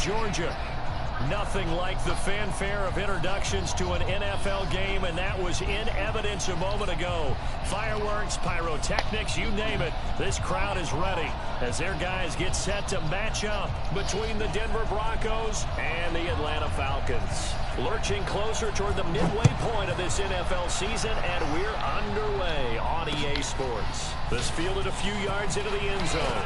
Georgia. Nothing like the fanfare of introductions to an NFL game, and that was in evidence a moment ago. Fireworks, pyrotechnics, you name it. This crowd is ready as their guys get set to match up between the Denver Broncos and the Atlanta Falcons. Lurching closer toward the midway point of this NFL season, and we're underway on EA Sports. This fielded a few yards into the end zone.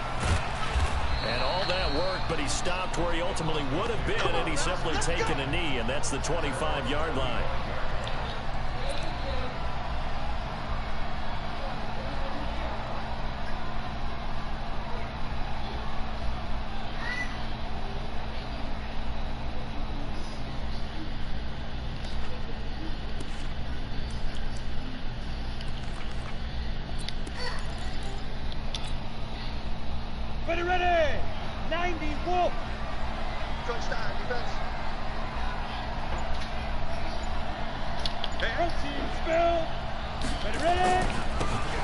And all that work, but he stopped where he ultimately would have been, and he's simply taken a knee, and that's the 25-yard line. Ready! 90, walk! Touchdown, defense. Protein spill! Ready!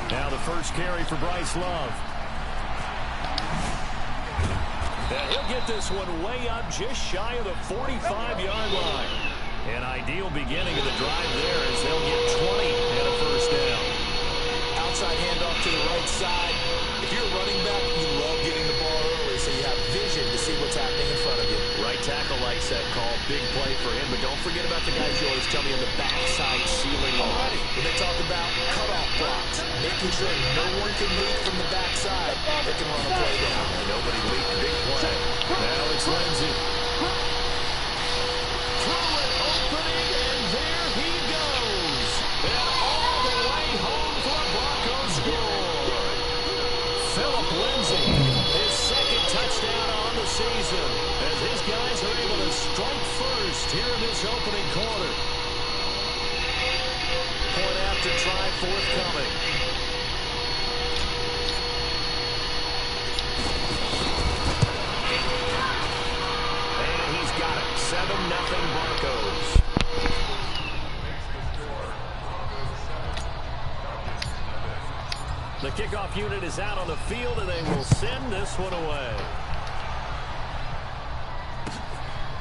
Now the first carry for Bryce Love. And he'll get this one way up just shy of the 45-yard line. An ideal beginning of the drive there as they'll get 20 and a first down. Outside handoff to the right side. If you're a running back, you love getting the ball early so you have vision to see what's happening in front of you. Right tackle likes that call. Big play for him, but don't forget about the guys you always tell me on the backside sealing off. When they talk about cutoff blocks, making sure no one can leak from the backside, they can run a play down. Nobody leaked. Big play. Now it's Lindsey. Throw it opening, and there he goes. And all the way home for a Broncos score. Philip Lindsey, his second touchdown on the season, as his guys are able to strike first here in this opening quarter. Point after try forthcoming. And he's got it. 7-0 Broncos. The kickoff unit is out on the field, and they will send this one away.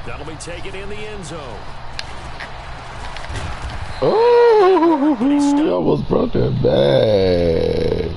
That'll be taken in the end zone. Oh, he almost brought that back.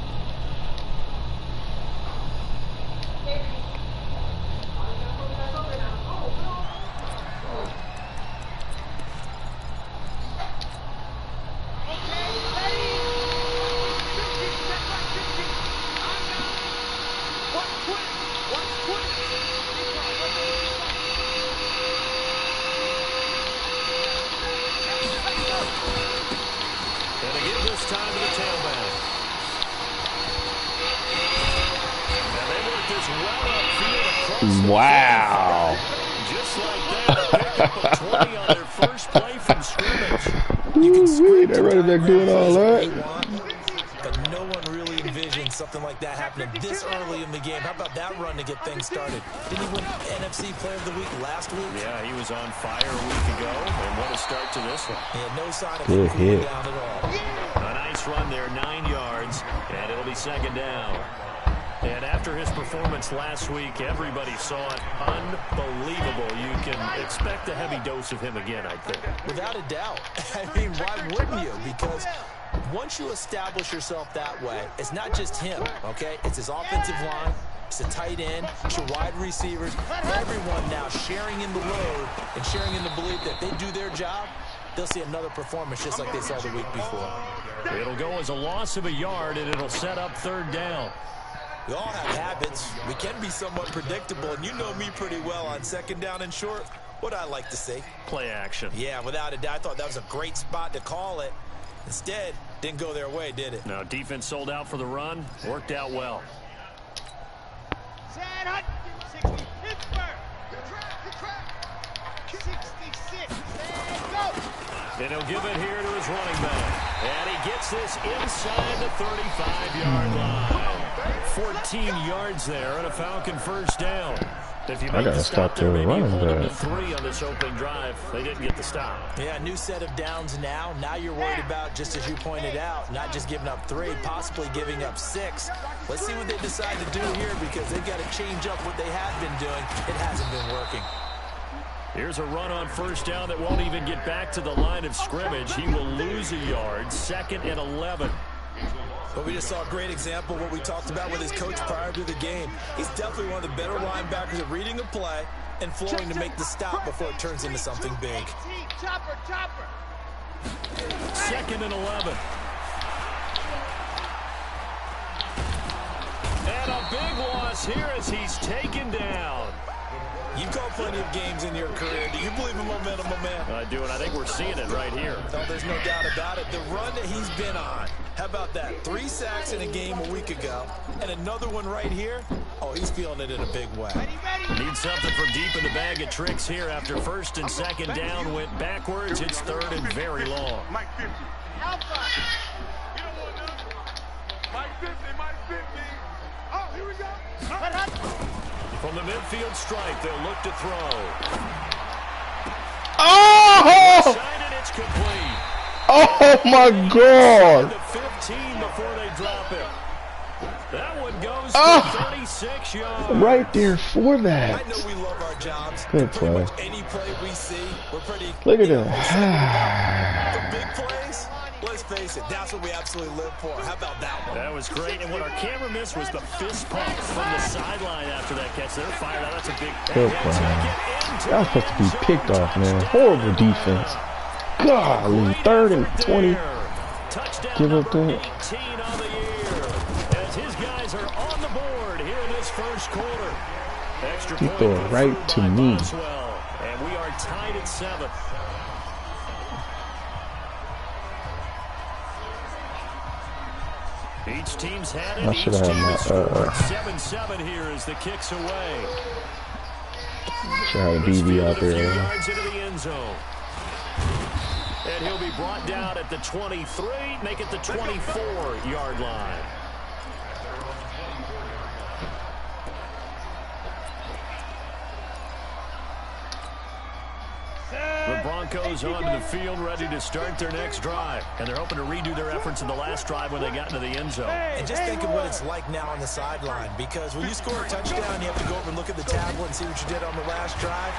Wow. Just like that, a pickup of 20 on their first play from scrimmage. You can Ooh, that running back doing all that. But no one really envisioned something like that happening this early in the game. How about that run to get things started? Didn't he win NFC Player of the Week last week? Yeah, he was on fire a week ago, and what a start to this one. He had no sign of him cooling down at all. A nice run there, 9 yards, and it'll be second down. And after his performance last week, everybody saw it. Unbelievable. You can expect a heavy dose of him again, I think. Without a doubt. I mean, why wouldn't you? Because once you establish yourself that way, it's not just him, okay? It's his offensive line, it's a tight end, it's your wide receivers, everyone now sharing in the load and sharing in the belief that if they do their job, they'll see another performance just like they saw the week before. It'll go as a loss of a yard, and it'll set up third down. We all have habits. We can be somewhat predictable, and you know me pretty well on second down and short. What I like to see. Play action. Yeah, without a doubt. I thought that was a great spot to call it. Instead, didn't go their way, did it? No, defense sold out for the run. Worked out well. Set hut. 60. Pittsburgh. Good track. 66. And go. And he'll give it here to his running back. And he gets this inside the 35-yard line. 14 yards there and a Falcon first down. If you I gotta stop the running back. 3 on this opening drive. They didn't get the stop. Yeah, new set of downs now. Now you're worried about, just as you pointed out, not just giving up 3, possibly giving up 6. Let's see what they decide to do here because they've got to change up what they have been doing. It hasn't been working. Here's a run on first down that won't even get back to the line of scrimmage. He will lose a yard. 2nd and 11. But we just saw a great example of what we talked about with his coach prior to the game. He's definitely one of the better linebackers at reading a play and flowing to make the stop before it turns into something big. Chopper. 2nd and 11. And a big loss here as he's taken down. You've called plenty of games in your career. Do you believe in momentum, my man? I do, and I think we're seeing it right here. Oh, there's no doubt about it. The run that he's been on. How about that? 3 sacks in a game a week ago, and another one right here. Oh, he's feeling it in a big way. Needs something from deep in the bag of tricks here after 1st and 2nd down went backwards. It's 3rd and very long. Mike 50. Alpha. You don't want none. Mike 50, Mike 50. Oh, here we go. From the midfield stripe, they'll look to throw. Oh! Side and it's complete. Oh my God! The 15 before they drop it. That one goes for 36 yards. Right there for I that. know we love our jobs. Good Pretty play. much any play we see, we're pretty... Look at that. The big plays, let's face it, that's what we absolutely live for. How about that one? That was great, and what our camera missed was the fist pump from the sideline after that catch. They're fired out. That's a big Good play. That was supposed to be picked off, man. Horrible defense. Golly, 3rd and 20. Touchdown Give up number that. 18 on the year. As his guys are on the board here in this first quarter. Extra He point threw it good right through to by me. Boswell, and we are tied at 7. Each team's had it. I Each should team have has scored 7-7 here as the kick's away. Should have a He's BB fielded out a few there. yards into the end zone. And he'll be brought down at the 23, make it the 24-yard line. The Broncos onto the field, ready to start their next drive. And they're hoping to redo their efforts in the last drive when they got into the end zone. And just think of what it's like now on the sideline, because when you score a touchdown, you have to go over and look at the tablet and see what you did on the last drive.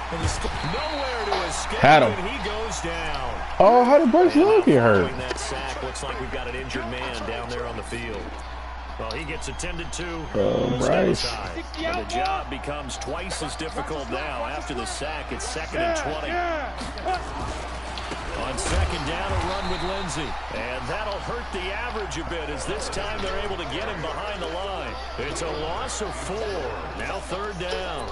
When you score, Nowhere to escape, Had him. and he goes down. Oh, how did Bryce Young get hurt? Following that sack, looks like we've got an injured man down there on the field. Well, he gets attended to. Bryce. And the job becomes twice as difficult now. After the sack, it's 2nd and 20. On 2nd down, a run with Lindsey. And that'll hurt the average a bit as this time they're able to get him behind the line. It's a loss of 4. Now 3rd down.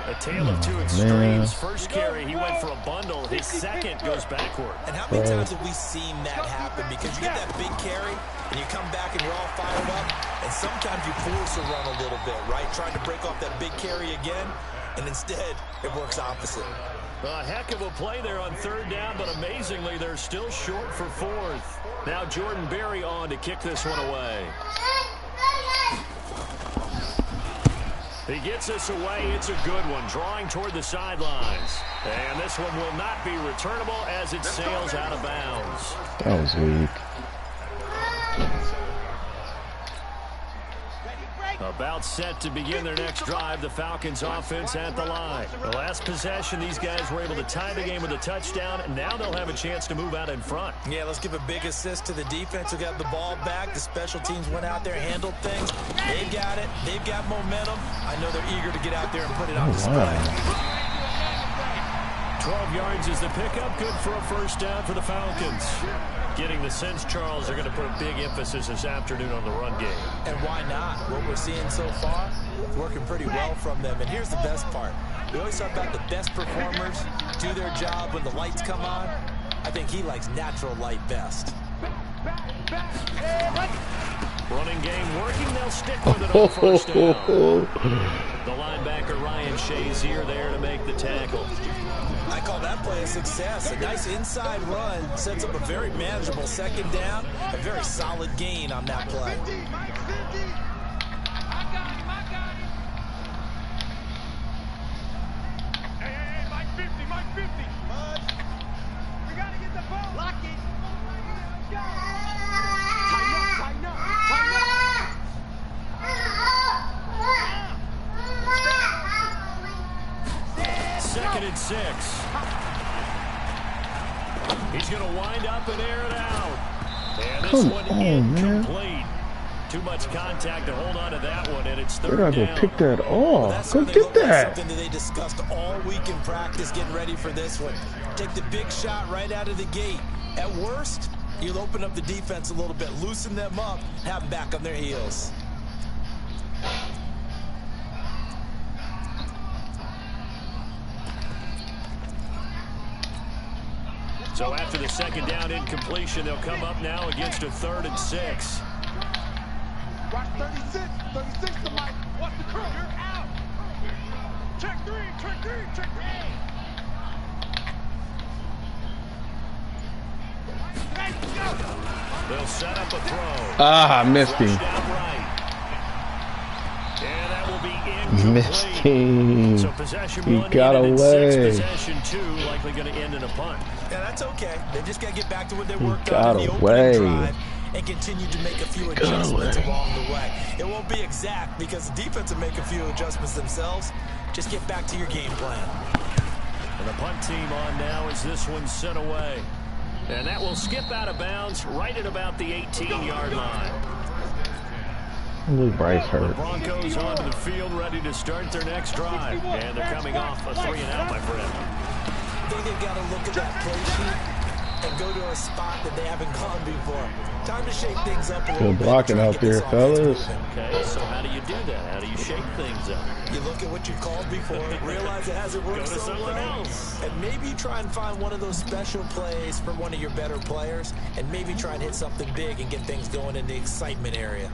A tale of two extremes. First carry, he went for a bundle. His second goes backward. and how many times have we seen that happen? Because you get that big carry, and you come back and you're all fired up, and sometimes you force a run a little bit, right? Trying to break off that big carry again, and instead it works opposite. A heck of a play there on 3rd down, but amazingly, they're still short for 4th. Now Jordan Berry on to kick this one away. He gets us away. It's a good one, drawing toward the sidelines. And this one will not be returnable as it sails out of bounds. That was weak. About set to begin their next drive, the Falcons offense at the line. The last possession, these guys were able to tie the game with a touchdown, and now they'll have a chance to move out in front. Yeah, let's give a big assist to the defense who got the ball back. The special teams went out there, handled things. They got it. They've got momentum. I know they're eager to get out there and put it on display. 12 yards is the pickup. Good for a first down for the Falcons. Getting the sense, Charles, they're going to put a big emphasis this afternoon on the run game. And why not? What we're seeing so far, it's working pretty well from them. And here's the best part. We always talk about the best performers do their job when the lights come on. I think he likes natural light best. Running game working. They'll stick with it on first down. The linebacker, Ryan Shazier, there to make the tackle. I call that play a success. A nice inside run sets up a very manageable 2nd down. A very solid gain on that play. Hey, Mike 50, Mike 50. We got to get the ball. Lock it. Tighten up. 2nd and 6. He's going to wind up and air it out. And this one incomplete. Too much contact to hold on to that one, and it's 3rd down. They gotta go pick that off. Go get that. Something that they discussed all week in practice, getting ready for this one. Take the big shot right out of the gate. At worst, you'll open up the defense a little bit, loosen them up, have them back on their heels. So after the 2nd down incompletion, they'll come up now against a 3rd and 6. Watch 36 to Mike. Watch the crew. You're out. Check 3, check 3, check 3. They'll set up a throw. Ah, I missed him. And that will be incomplete. Missed him. So possession He one got ended in away. 6, possession 2 likely going to end in a punt. Yeah, that's okay. They just got to get back to what they worked got on in the away. opening drive and continue to make a few adjustments along the way. It won't be exact because the defense will make a few adjustments themselves. Just get back to your game plan. And the punt team on now as this one's sent away. And that will skip out of bounds right at about the 18-yard line. Look, Bryce The hurt. Broncos onto the field ready to start their next drive. And they're coming off a 3-and-out, my friend. I think they've got to look at that play sheet and go to a spot that they haven't gone before. Time to shake things up a little bit. Good blocking out there, fellas. Okay, so how do you do that? How do you shake things up? You look at what you've called before, realize it hasn't worked Go to so something well, else. and maybe try and find one of those special plays from one of your better players, and maybe try and hit something big and get things going in the excitement area.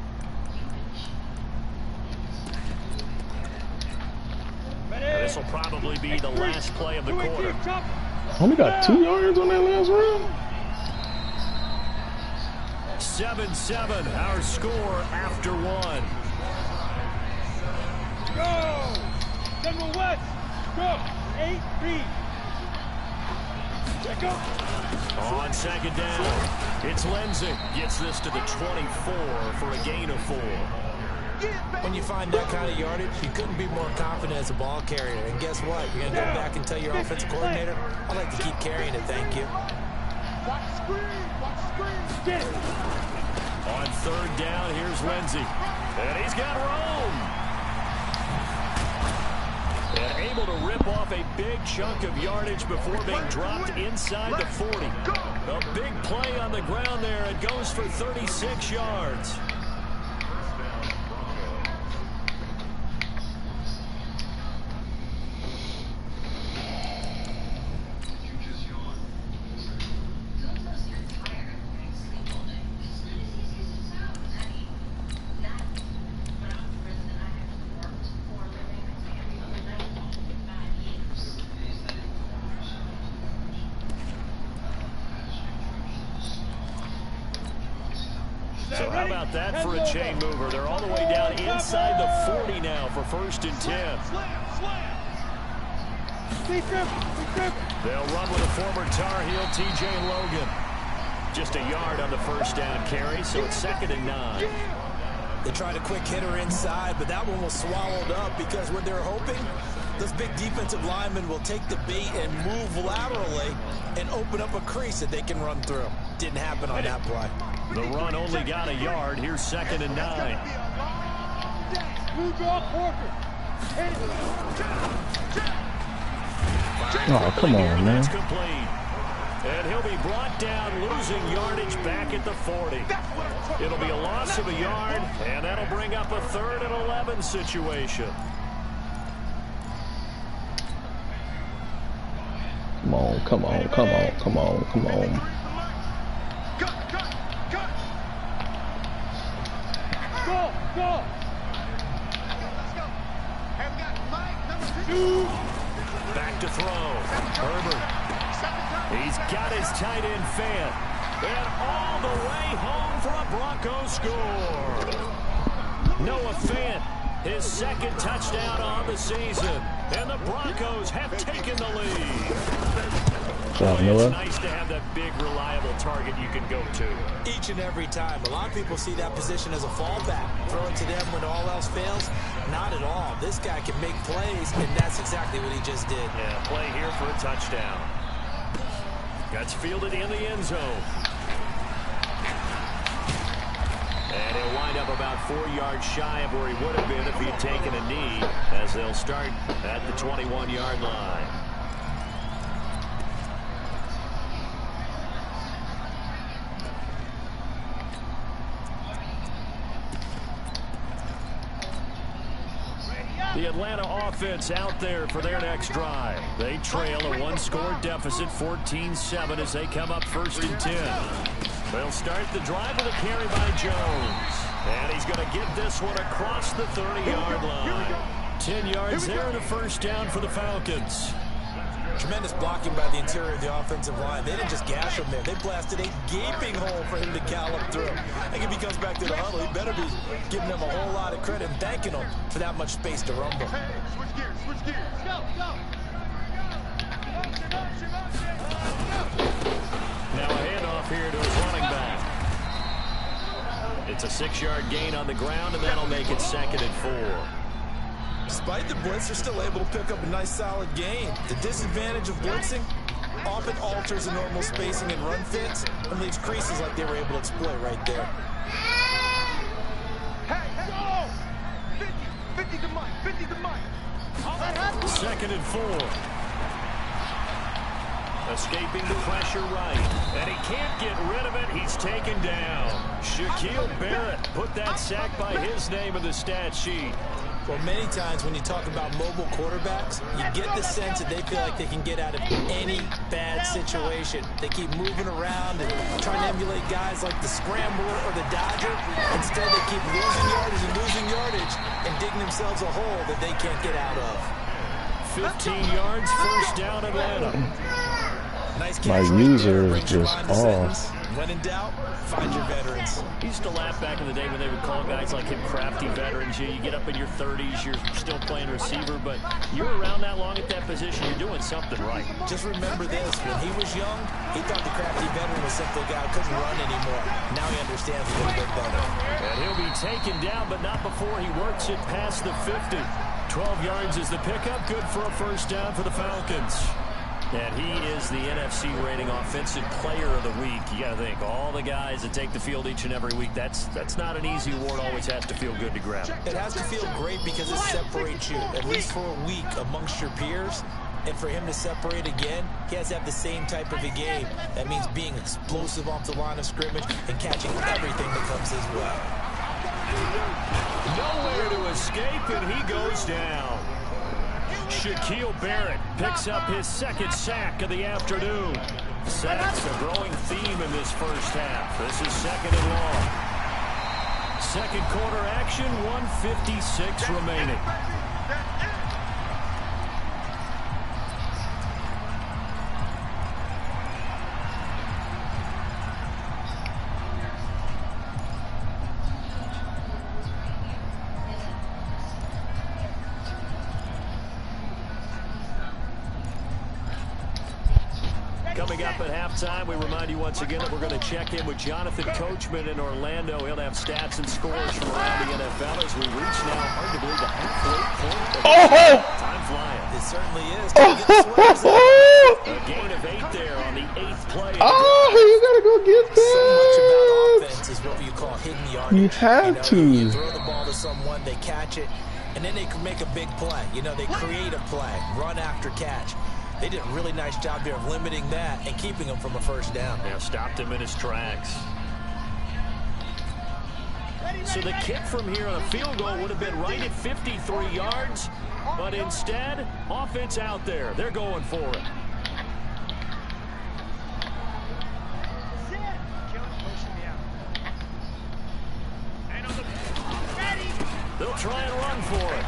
This will probably be the last play of the quarter. Only got 2 yards on that last run. 7-7, our score after 1. Go! General West! Go! 8-3. Check up. On 2nd down, it's Lindsay. Gets this to the 24 for a gain of 4. When you find that kind of yardage, you couldn't be more confident as a ball carrier. And guess what? You're going to go back and tell your offensive coordinator, I'd like to keep carrying it, thank you. Watch screen, watch screen. Get it. On 3rd down, here's Lindsay. And he's got room. And able to rip off a big chunk of yardage before being dropped inside the 40. A big play on the ground there. It goes for 36 yards. So how about that for a chain mover? They're all the way down inside the 40 now for 1st and 10. They'll run with a former Tar Heel, TJ Logan. Just a yard on the 1st down carry, so it's 2nd and 9. They tried a quick hitter inside, but that one was swallowed up because what they're hoping, those big defensive linemen will take the bait and move laterally and open up a crease that they can run through. Didn't happen on that play. The run only got a yard. Here's 2nd and 9. Oh, come on, man. That's complete. And he'll be brought down, losing yardage back at the 40. It'll be a loss of a yard, and that'll bring up a 3rd and 11 situation. Come on, come on, come on, come on, come on. Go! Back to throw. Herbert. He's got his tight end Fant. And all the way home for a Broncos score. Noah Fant, his 2nd touchdown on the season. And the Broncos have taken the lead. It's nice to have that big, reliable target you can go to. Each and every time. A lot of people see that position as a fallback. Throw it to them when all else fails. Not at all. This guy can make plays, and that's exactly what he just did. Yeah, play here for a touchdown. Gets fielded in the end zone. And he'll wind up about 4 yards shy of where he would have been if he had taken a knee, as they'll start at the 21-yard line. The Atlanta offense out there for their next drive. They trail a one-score deficit, 14-7, as they come up 1st and 10. They'll start the drive with a carry by Jones. And he's going to get this one across the 30-yard line. 10 yards there and a first down for the Falcons. Tremendous blocking by the interior of the offensive line. They didn't just gash him there. They blasted a gaping hole for him to gallop through. I think if he comes back to the huddle, he better be giving them a whole lot of credit and thanking them for that much space to rumble. Hey, switch gears, switch gears. Go, go. Now a handoff here to his running back. It's a 6-yard gain on the ground, and that'll make it 2nd and 4. Despite the blitz, they're still able to pick up a nice solid gain. The disadvantage of blitzing often alters the normal spacing and run fits and leaves creases like they were able to exploit right there. Hey, go! 50 to Mike, 50 to Mike. 2nd and 4. Escaping the pressure right. And he can't get rid of it. He's taken down. Shaquille Barrett put that sack by his name in the stat sheet. Well, many times when you talk about mobile quarterbacks, you get the sense that they feel like they can get out of any bad situation. They keep moving around and trying to emulate guys like the Scrambler or the Dodger. Instead, they keep losing yardage and losing yardage and digging themselves a hole that they can't get out of. 15 yards, first down, Atlanta. Nice catch. My user is just off. When in doubt, find your veterans. He used to laugh back in the day when they would call guys like him crafty veterans. You get up in your 30s, you're still playing receiver, but you're around that long at that position, you're doing something right. Just remember this, when he was young, he thought the crafty veteran was simply a guy who couldn't run anymore. Now he understands a little bit better. And he'll be taken down, but not before he works it past the 50. 12 yards is the pickup, good for a first down for the Falcons. And he is the NFC rating offensive player of the week. You got to think, all the guys that take the field each and every week, that's not an easy award. Always has to feel good to grab it. It has to feel great because it separates you, at least for a week, amongst your peers. And for him to separate again, he has to have the same type of a game. That means being explosive off the line of scrimmage and catching everything that comes his way. Nowhere to escape, and he goes down. Shaquille Barrett picks up his 2nd sack of the afternoon. Sacks a growing theme in this first half. This is 2nd and long. 2nd quarter action, 1:56 remaining. Coming up at halftime, we remind you once again that we're going to check in with Jonathan Coachman in Orlando. He'll have stats and scores from around the NFL as we reach now, hard to believe, the halfway point. Time flying. It certainly is. A gain of 8 there on the 8th play. You gotta go get So much about that. offense is what you call hidden yardage. You have to. You throw the ball to someone, they catch it, and then they can make a big play. They create a play, run after catch. They did a really nice job here of limiting that and keeping him from a first down. Yeah, stopped him in his tracks. So the kick from here on a field goal would have been right at 53 yards, but instead, offense out there. They're going for it. They'll try and run for it.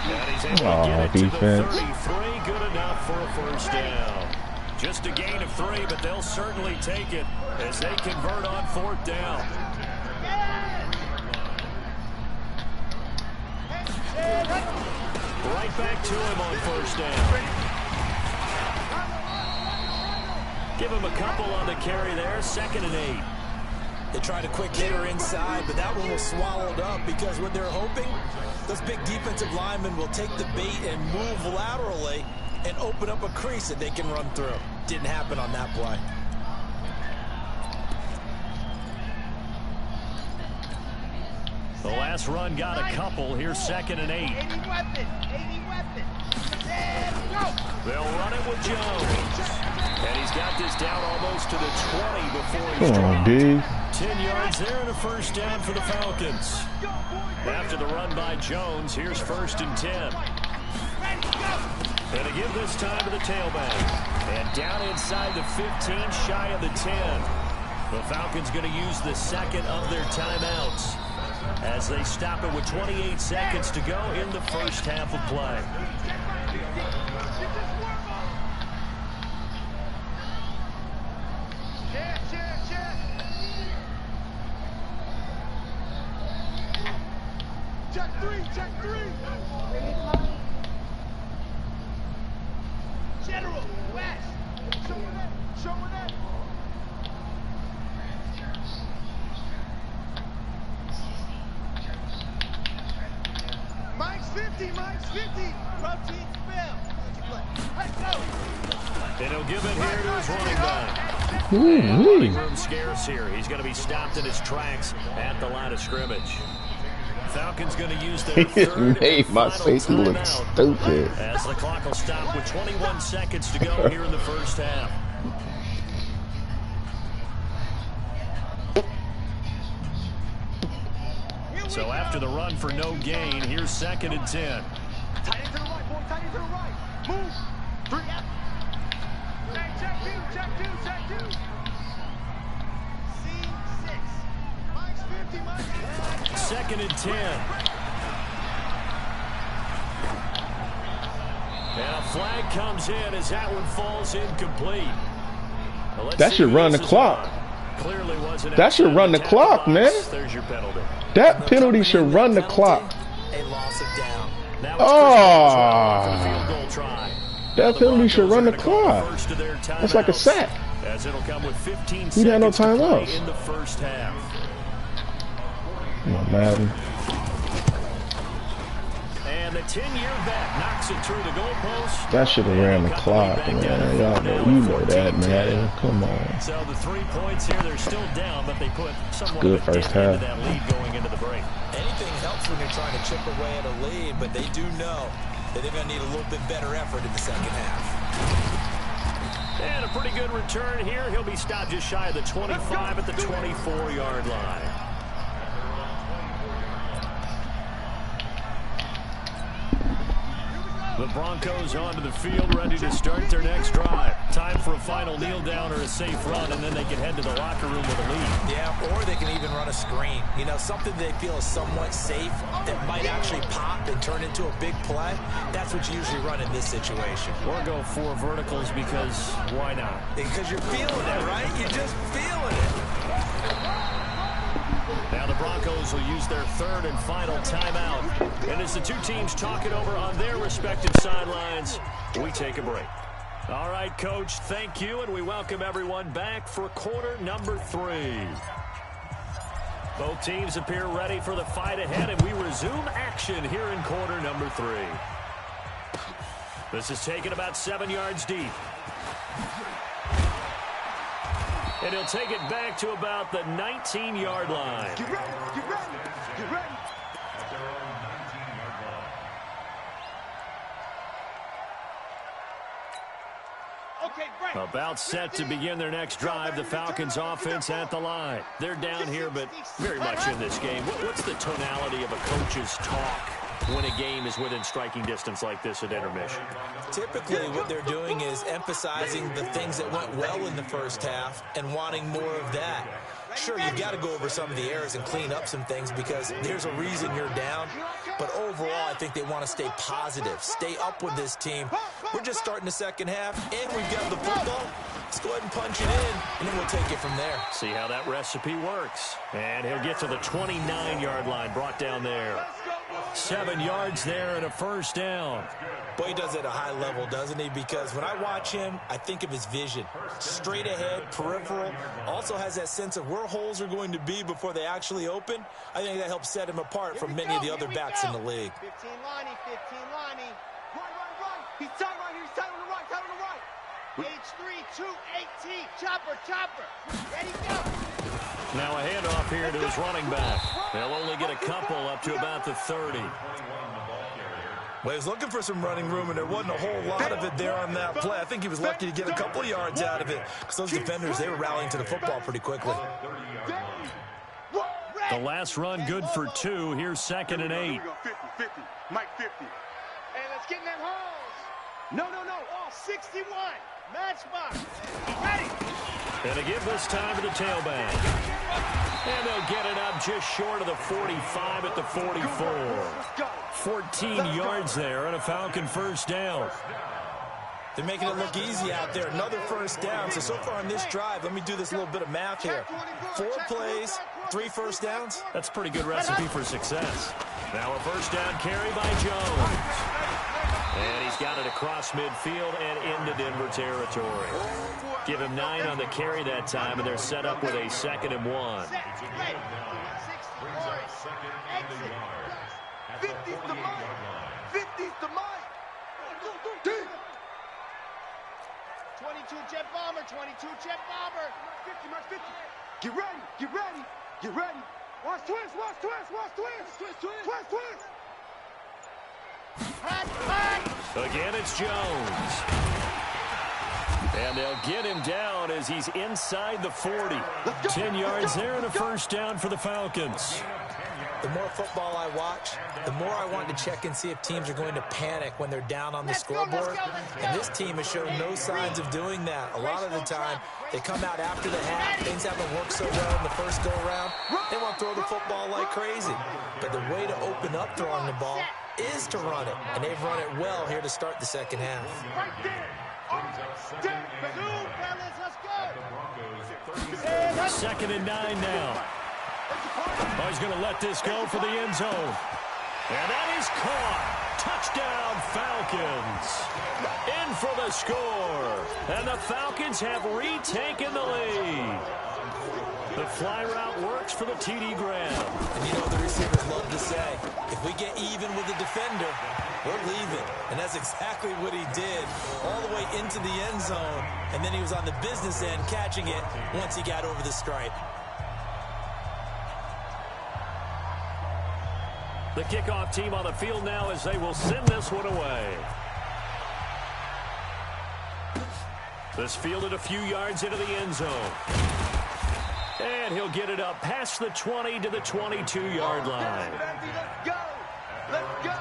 And he's able to get it defense. to the 33. Good enough for a first down. Just a gain of 3, but they'll certainly take it as they convert on 4th down. Right back to him on first down. Give him a couple on the carry there. 2nd and 8. They tried a quick hitter inside, but that one was swallowed up because what they're hoping, those big defensive linemen will take the bait and move laterally and open up a crease that they can run through. Didn't happen on that play. The last run got a couple. Here's 2nd and 8. 80 weapon. 80 weapon. Go. They'll run it with Jones. And he's got this down almost to the 20 before he's dropped. 10 yards there and a first down for the Falcons. After the run by Jones, here's 1st and 10. And to give this time to the tailback. And down inside the 15, shy of the 10. The Falcons going to use the second of their timeouts as they stop it with 28 seconds to go in the first half of play. Check three, check three. General, West. Showing that, showing that. Mike's 50, Mike's 50. Protein spell. Let's go. And he'll give it here to his running back. Ooh, Running room scarce here. He's going to be stopped in his tracks at the line of scrimmage. Falcons going to use their he third just and made my final safety look timeout stupid. as the clock will stop with 21 seconds to go here in the first half. So after the run for no gain, here's 2nd and 10. Tight end to the right, boy, tight end to the right. Move. Three. Check two, check two, check two. C6. Mike's 50, Mike's 50. 2nd and 10. And a flag comes in as that one falls incomplete. Well, That should run the clock. Clearly wasn't. That should run the clock, man. There's your penalty. That penalty should run the clock. A loss of down. Now Oh. it's field goal try. That penalty should run the clock. That's like a sack. As it'll come with 15 He had no seconds to play timeouts. in the first half. Come on, Madden. And the 10-year vet knocks it through the goalpost. That should have ran the clock, man. Y'all know, you know that, man. Come on. So the 3 points here, they're still down, but they put somewhat Good of a first dent into half. that lead going into the break. Anything helps when you're trying to chip away at a lead, but they do know that they're going to need a little bit better effort in the second half. And a pretty good return here. He'll be stopped just shy of the 25 at the 24-yard line. The Broncos onto the field, ready to start their next drive. Time for a final kneel down or a safe run, and then they can head to the locker room with a lead. Yeah, or they can even run a screen. You know, something they feel is somewhat safe that might actually pop and turn into a big play. That's what you usually run in this situation. Or go 4 verticals because why not? Because you're feeling it, right? You're just feeling it. Now the Broncos will use their third and final timeout. And as the two teams talk it over on their respective sidelines, we take a break. All right, Coach, thank you, and we welcome everyone back for quarter number 3. Both teams appear ready for the fight ahead, and we resume action here in quarter number 3. This is taken about 7 yards deep. And he'll take it back to about the 19-yard line. Get ready, get ready, get ready. Okay, break. About set to begin their next drive, the Falcons offense at the line. They're down here, but very much in this game. What's the tonality of a coach's talk when a game is within striking distance like this at intermission? Typically, what they're doing is emphasizing the things that went well in the first half and wanting more of that. Sure, you've got to go over some of the errors and clean up some things because there's a reason you're down. But overall, I think they want to stay positive, stay up with this team. We're just starting the second half, and we've got the football. Let's go ahead and punch it in, and then we'll take it from there. See how that recipe works. And he'll get to the 29-yard line, brought down there. 7 yards there and a first down. Boy, he does it at a high level, doesn't he? Because when I watch him, I think of his vision. Straight ahead, peripheral. Also has that sense of where holes are going to be before they actually open. I think that helps set him apart from many of the other backs in the league. 15 Lonnie, 15 Lonnie. Right. He's tight right here. He's tight on the right. Tight on the right. H3, 218. Chopper. Ready, go. Now a handoff here to his running back. They'll only get a couple up to about the 30. Well, he was looking for some running room, and there wasn't a whole lot of it there on that play. I think he was lucky to get a couple yards out of it because those defenders, they were rallying to the football pretty quickly. The last run good for 2. Here's 2nd and 8. 50. Mike 50. Hey, let's get in that holes. No. All 61. Matchbox. Ready. And to give this time to the tailback. And they'll get it up just short of the 45 at the 44. 14 yards there and a Falcon first down. They're making it look easy out there. Another first down. So far on this drive, let me do this little bit of math here. 4 plays, 3 first downs. That's a pretty good recipe for success. Now a first down carry by Jones. And he's got it across midfield and into Denver territory. Give him 9 on the carry that time, and they're set up with a 2nd and 1. 50's the Mike. 50's the Mike. 22 jet bomber. 22 jet bomber. 50. Get ready. Watch twist. Hot. Again, it's Jones. And they'll get him down as he's inside the 40. 10 yards there and a first down for the Falcons. The more football I watch, the more I want to check and see if teams are going to panic when they're down on the scoreboard. And this team has shown no signs of doing that. A lot of the time, they come out after the half. Things haven't worked so well in the first go-around. They want to throw the football like crazy. But the way to open up throwing the ball is to run it. And they've run it well here to start the second half. Right there. Let's go. 2nd and 9 now. Oh, he's going to let this go for the end zone. And that is caught. Touchdown, Falcons. In for the score. And the Falcons have retaken the lead. The fly route works for the TD grab. And you know what the receivers love to say? If we get even with the defender, we're leaving. And that's exactly what he did all the way into the end zone. And then he was on the business end catching it once he got over the stripe. The kickoff team on the field now as they will send this one away. This fielded a few yards into the end zone. And he'll get it up past the 20 to the 22-yard line. Let's go.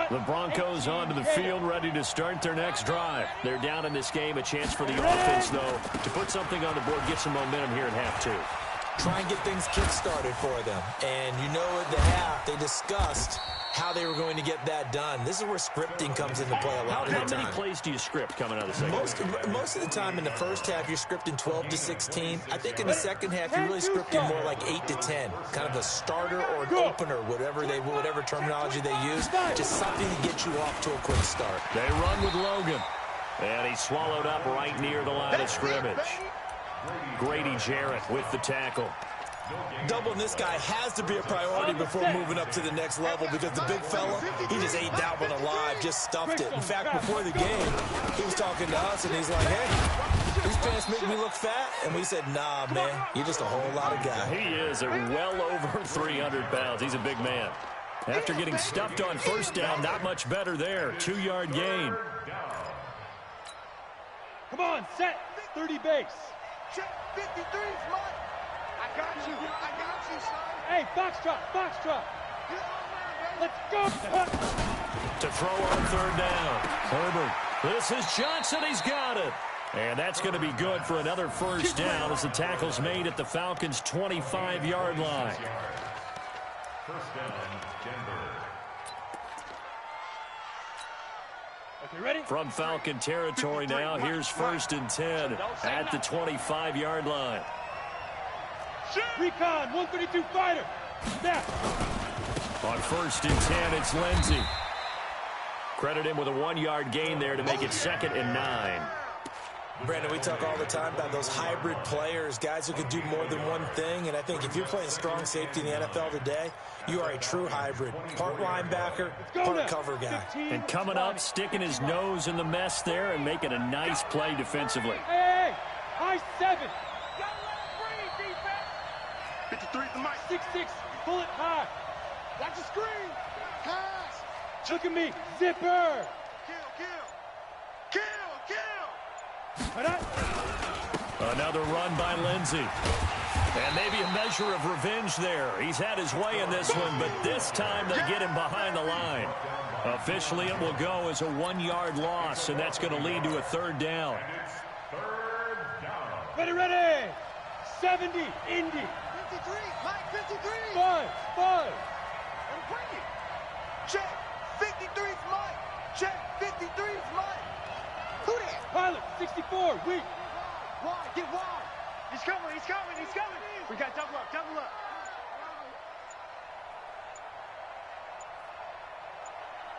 The Broncos onto the field, ready to start their next drive. They're down in this game. A chance for the offense, though, to put something on the board, get some momentum here in half 2. Try and get things kick-started for them. And you know at the half, they discussed how they were going to get that done. This is where scripting comes into play a lot of the time. How many plays do you script coming out of the second? Most of the time in the first half, you're scripting 12 to 16. I think in the second half, you're really scripting more like 8 to 10. Kind of a starter or an opener, whatever terminology they use. Just something to get you off to a quick start. They run with Logan. And he's swallowed up right near the line of scrimmage. Grady Jarrett with the tackle. Doubling this guy has to be a priority before moving up to the next level because the big fella, he just ate that one alive, just stuffed it. In fact, before the game, he was talking to us, and he's like, hey, these pants make me look fat? And we said, nah, man, you're just a whole lot of guy. He is well over 300 pounds. He's a big man. After getting stuffed on first down, not much better there. 2-yard gain. Come on, set. 30 base. 53's mine. I got you, son. Hey, foxtrot. Let's go. To throw on third down. Herbert. This is Johnson. He's got it. And that's going to be good for another first down as the tackle's made at the Falcons' 25-yard line. First down, Denver. Okay, ready? From Falcon territory now, here's 1st and 10 at the 25-yard line. Recon, 132 fighter. Snap. On 1st and 10, it's Lindsey. Credit him with a 1-yard gain there to make it 2nd and 9. Brandon, we talk all the time about those hybrid players, guys who can do more than one thing, and I think if you're playing strong safety in the NFL today, you are a true hybrid. Part linebacker, part cover guy. And coming up, sticking his nose in the mess there and making a nice play defensively. Hey, high 7. 53 the mic. 6'6", pull it high. Watch the screen. Pass. Look at me, zipper. Kill. Another run by Lindsey. And maybe a measure of revenge there. He's had his way in this one, but this time they get him behind the line. Officially, it will go as a 1-yard loss, and that's going to lead to a 3rd down. Ready. 70, Indy. 53, Mike, 53. 5. And bring it. Check. 53's Mike. Check. 53's Mike. Who that? Pilot, 64, weak. Wide, get wide. He's coming. We got double up.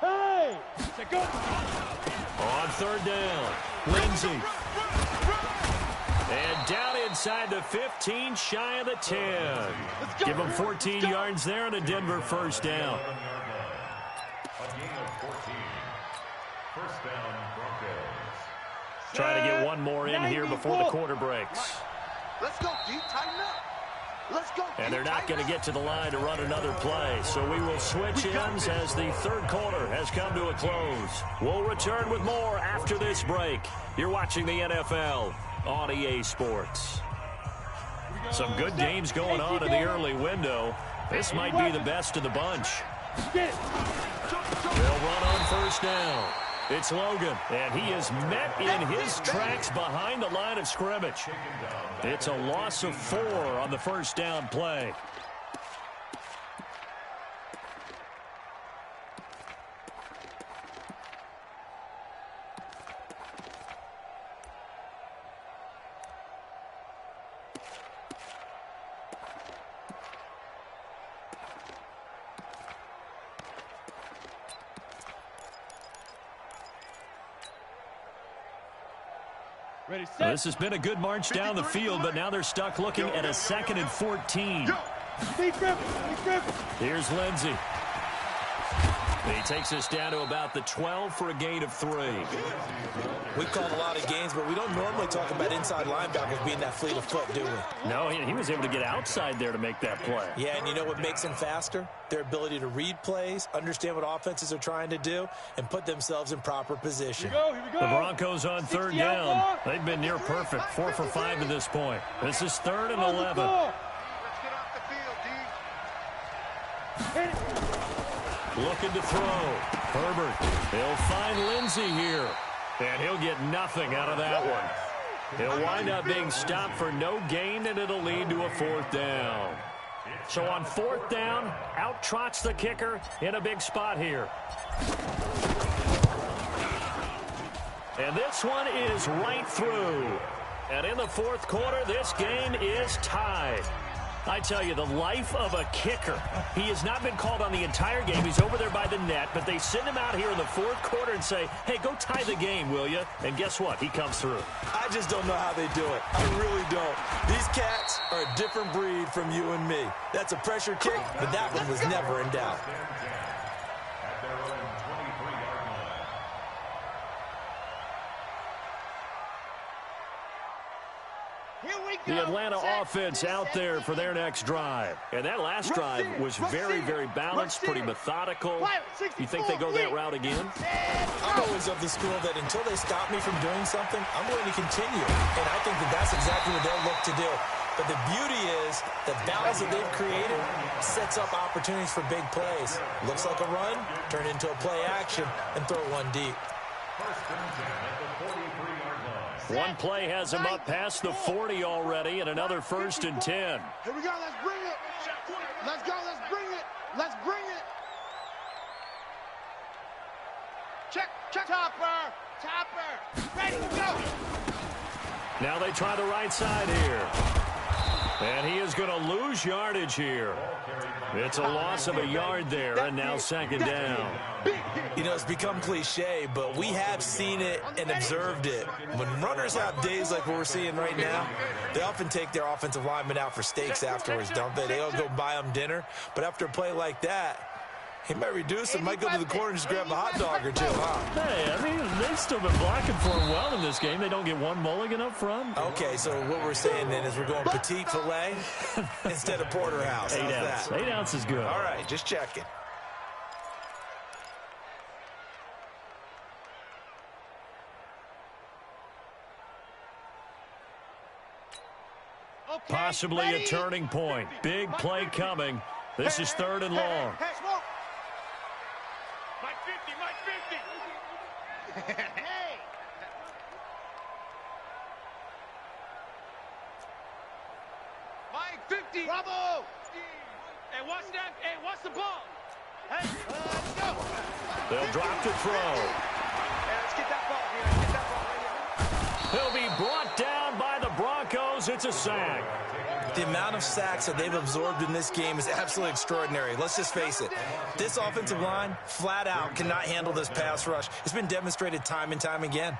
Hey, set go. On 3rd down, Lindsey. And down inside the 15, shy of the 10. Give him 14 yards there and a Denver 1st down. Trying to get one more in here before the quarter breaks. Let's go, D. Tighten up. Let's go. And they're not going to get to the line to run another play. So we will switch ends as the 3rd quarter has come to a close. We'll return with more after this break. You're watching the NFL on EA Sports. Some good games going on in the early window. This might be the best of the bunch. They'll run on 1st down. It's Logan, and he is met in his tracks behind the line of scrimmage. It's a loss of 4 on the 1st down play. Ready, set. Well, this has been a good march down the field, but now they're stuck looking at a 2nd and 14. Deep grip. Here's Lindsey. He takes us down to about the 12 for a gain of 3. We called a lot of games, but we don't normally talk about inside linebackers being that fleet of foot, do we? No, he was able to get outside there to make that play. Yeah, and you know what makes them faster? Their ability to read plays, understand what offenses are trying to do, and put themselves in proper position. Here we go. The Broncos on 3rd down. They've been near perfect, 4 for 5 to this point. This is 3rd and 11. Let's get off the field, D. Looking to throw. Herbert. He'll find Lindsey here. And he'll get nothing out of that one. He'll wind up being stopped for no gain, and it'll lead to a 4th down. So on 4th down, out trots the kicker in a big spot here. And this one is right through. And in the 4th quarter, this game is tied. I tell you, the life of a kicker. He has not been called on the entire game. He's over there by the net, but they send him out here in the 4th quarter and say, hey, go tie the game, will you? And guess what? He comes through. I just don't know how they do it. I really don't. These cats are a different breed from you and me. That's a pressure kick, but that one was never in doubt. The Atlanta offense out there for their next drive. And that last drive was very, very balanced, pretty methodical. You think they go that route again? I'm always of the school that until they stop me from doing something, I'm going to continue. And I think that that's exactly what they'll look to do. But the beauty is the balance that they've created sets up opportunities for big plays. Looks like a run, turn into a play action, and throw one deep. One play has him up past the 40 already, and another 1st and 10. Here we go. Let's bring it. Let's go. Let's bring it. Let's bring it. Check. Topper. Ready to go. Now they try the right side here. And he is going to lose yardage here. It's a loss of a yard there, and now second down. You know, it's become cliche, but we have seen it and observed it. When runners have days like what we're seeing right now, they often take their offensive linemen out for steaks afterwards, don't they? They all go buy them dinner. But after a play like that, he might reduce it, might go to the corner and just grab a hot dog or two, huh? Hey, I mean, they've still been blocking for him well in this game. They don't get one mulligan up front. Okay, so what we're saying then is we're going petite filet instead of porterhouse. 8 ounce. That? 8 ounce is good. All right, just checking. Possibly a turning point. Big play coming. This is 3rd and long. Hey, smoke. Mike 50, Mike 50. Hey! Mike 50. Bravo! Hey, watch that. Hey, watch the ball. Hey, let's go! They'll drop to throw. Hey, let's get that ball here. Let's get that ball right here. He'll be brought down by the Broncos. It's a sack. The amount of sacks that they've absorbed in this game is absolutely extraordinary. Let's just face it. This offensive line, flat out, cannot handle this pass rush. It's been demonstrated time and time again.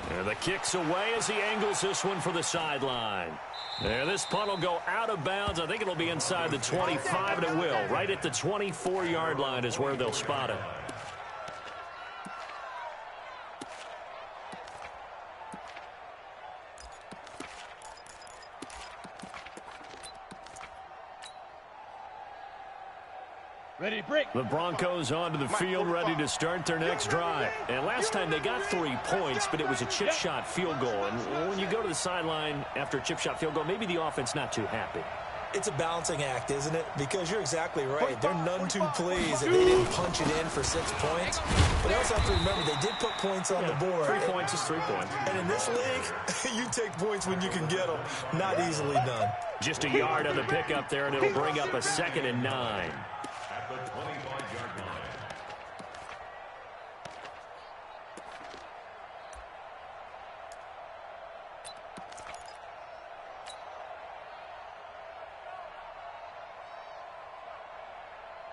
And the kick's away as he angles this one for the sideline. And this punt will go out of bounds. I think it'll be inside the 25, and it will. Right at the 24-yard line is where they'll spot it. Ready to break. The Broncos onto the field, ready to start their next drive. And last time they got 3 points, but it was a chip shot field goal. And when you go to the sideline after a chip shot field goal, maybe the offense not too happy. It's a balancing act, isn't it? Because you're exactly right. They're none too pleased that they didn't punch it in for 6 points. But I also have to remember they did put points on the board. 3 points is 3 points. And in this league, you take points when you can get them. Not easily done. Just a yard on the pickup there, and it'll bring up a 2nd and 9.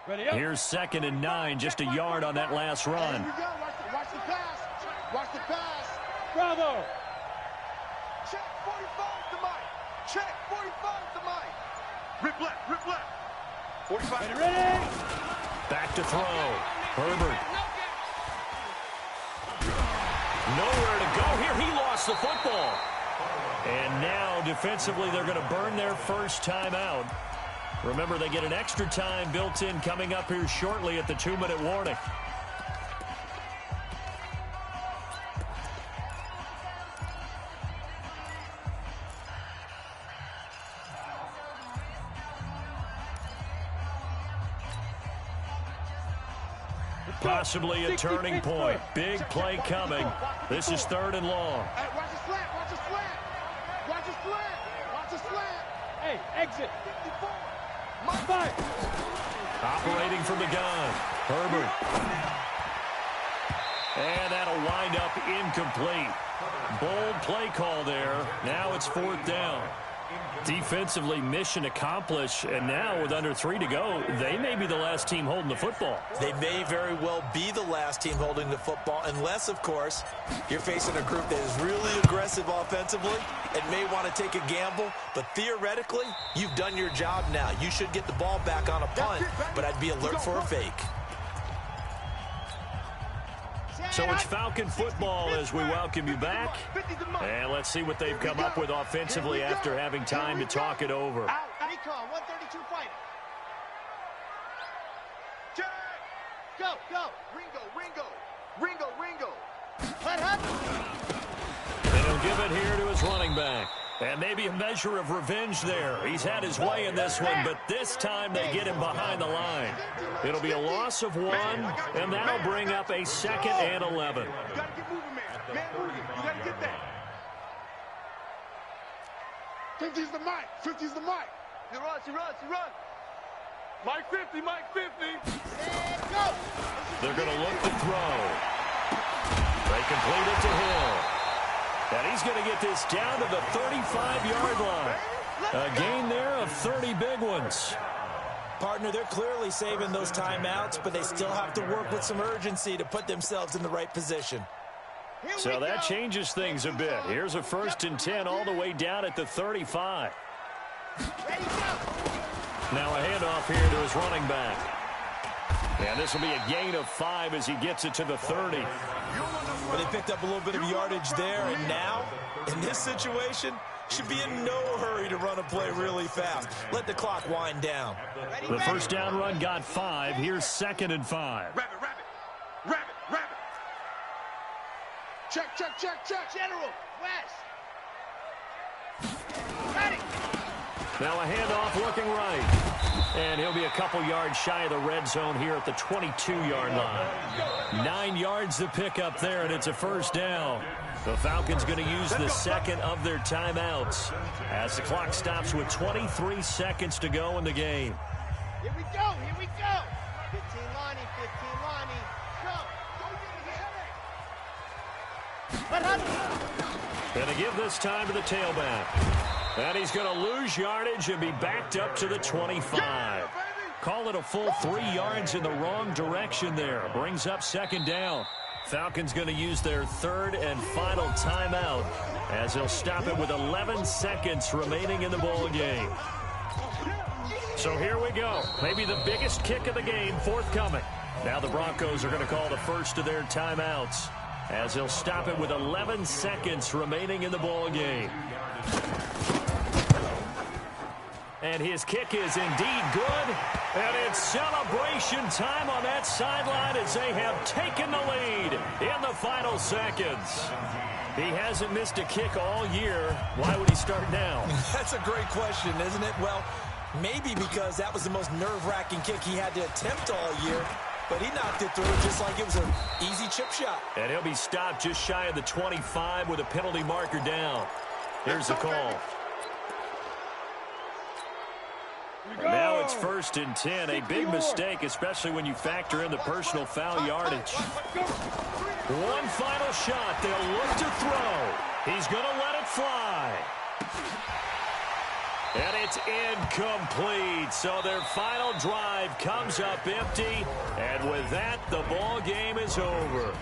Ready up. Here's 2nd and 9, just a yard on that last run. Here we go. Watch the pass. Watch the pass. Bravo. Check 45 to Mike. Check 45 to Mike. Rip left. Rip left. 45. Ready. Back to throw. Herbert. Nowhere to go here. He lost the football. And now defensively they're going to burn their first time out. Remember, they get an extra time built in coming up here shortly at the 2-minute warning. Possibly a turning point. Big play coming. This is 3rd and long. Hey, watch the slant. Watch the slant. Watch the slant. Watch the slant. Hey, exit. 54. Fire. Operating from the gun. Herbert. And that'll wind up incomplete. Bold play call there. Now it's 4th down. Defensively, mission accomplished. And now with under 3 to go, they may be the last team holding the football. They may very well be the last team holding the football, unless, of course, you're facing a group that is really aggressive offensively and may want to take a gamble. But theoretically, you've done your job now. You should get the ball back on a punt, but I'd be alert for a fake. So it's Falcon football as we welcome you back. And let's see what they've come up with offensively after having time to talk it over. Out. Recon, 132 fighter. Check. Go, go. Ringo, Ringo. Ringo, Ringo. What happened? And he'll give it here to his running back. And maybe a measure of revenge there. He's had his way in this one, but this time they get him behind the line. It'll be a loss of 1, and that'll bring up a 2nd and 11. You got to get moving, man. Man moving. You got to get that. 50's the mic. 50's the mic. He runs, he runs, he runs. Mike 50, Mike 50. And go. They're going to look to throw. They complete it to Hill. And he's going to get this down to the 35-yard line. A gain there of 30 big ones. Partner, they're clearly saving those timeouts, but they still have to work with some urgency to put themselves in the right position. So that changes things a bit. Here's a 1st and 10 all the way down at the 35. Ready, go. Now a handoff here to his running back. And this will be a gain of 5 as he gets it to the 30. But they picked up a little bit of yardage there, and now, in this situation, should be in no hurry to run a play really fast. Let the clock wind down. The first down run got 5. Here's 2nd and 5. Rabbit, rabbit. Rabbit, rabbit. Check, check, check, check. General, West. Ready. Now a handoff looking right. And he'll be a couple yards shy of the red zone here at the 22-yard line. 9 yards to pick up there, and it's a first down. The Falcons going to use the second of their timeouts as the clock stops with 23 seconds to go in the game. Here we go, here we go. 15 Lonnie, 15 Lonnie. Go. Going to give this time to the tailback. And he's going to lose yardage and be backed up to the 25. Call it a full 3 yards in the wrong direction there. Brings up 2nd down. Falcons going to use their 3rd and final timeout as they'll stop it with 11 seconds remaining in the ball game. So here we go. Maybe the biggest kick of the game forthcoming. Now the Broncos are going to call the first of their timeouts as they'll stop it with 11 seconds remaining in the ball game. And his kick is indeed good. And it's celebration time on that sideline as they have taken the lead in the final seconds. He hasn't missed a kick all year. Why would he start now? That's a great question, isn't it? Well, maybe because that was the most nerve-wracking kick he had to attempt all year. But he knocked it through just like it was an easy chip shot. And he'll be stopped just shy of the 25 with a penalty marker down. Here's the call. Now it's 1st and 10. A big mistake, especially when you factor in the personal foul yardage. One final shot. They'll look to throw. He's going to let it fly. And it's incomplete. So their final drive comes up empty. And with that, the ball game is over.